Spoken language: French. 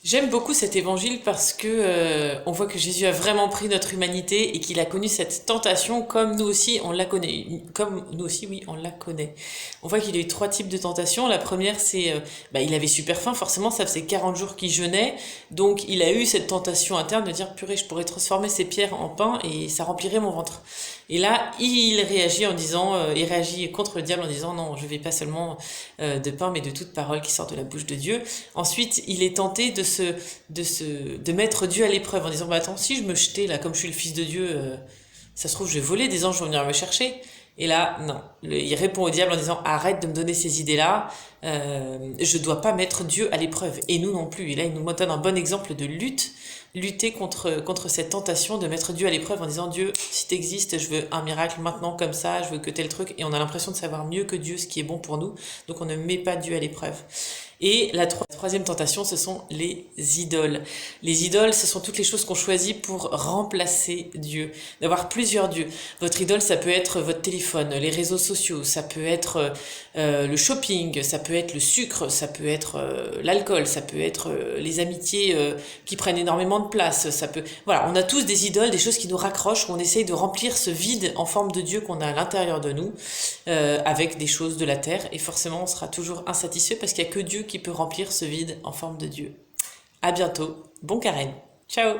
J'aime beaucoup cet évangile parce que on voit que Jésus a vraiment pris notre humanité et qu'il a connu cette tentation comme nous aussi on la connaît. Comme nous aussi, oui, on la connaît. On voit qu'il a eu trois types de tentations. La première, c'est il avait super faim, forcément, ça faisait 40 jours qu'il jeûnait, donc il a eu cette tentation interne de dire purée, je pourrais transformer ces pierres en pain et ça remplirait mon ventre. Et là, il réagit en disant, il réagit contre le diable en disant non, je vais pas seulement de pain, mais de toute parole qui sort de la bouche de Dieu. Ensuite, il est tenté de mettre Dieu à l'épreuve en disant, bah attends, si je me jetais là, comme je suis le fils de Dieu, ça se trouve, je vais voler, des anges vont venir me chercher. Et là, non. Il répond au diable en disant, arrête de me donner ces idées-là, je dois pas mettre Dieu à l'épreuve. Et nous non plus. Et là, il nous donne un bon exemple de lutter contre cette tentation de mettre Dieu à l'épreuve en disant, Dieu, si t'existes, je veux un miracle maintenant comme ça, je veux que tel truc. Et on a l'impression de savoir mieux que Dieu ce qui est bon pour nous. Donc on ne met pas Dieu à l'épreuve. Et la troisième tentation, ce sont les idoles. Les idoles, ce sont toutes les choses qu'on choisit pour remplacer Dieu, d'avoir plusieurs dieux. Votre idole, ça peut être votre téléphone, les réseaux sociaux, ça peut être le shopping, ça peut être le sucre, ça peut être l'alcool, ça peut être les amitiés qui prennent énormément de place. Ça peut, voilà, on a tous des idoles, des choses qui nous raccrochent, où on essaye de remplir ce vide en forme de Dieu qu'on a à l'intérieur de nous avec des choses de la terre. Et forcément, on sera toujours insatisfait parce qu'il n'y a que Dieu qui peut remplir ce vide en forme de Dieu. À bientôt. Bon carême. Ciao.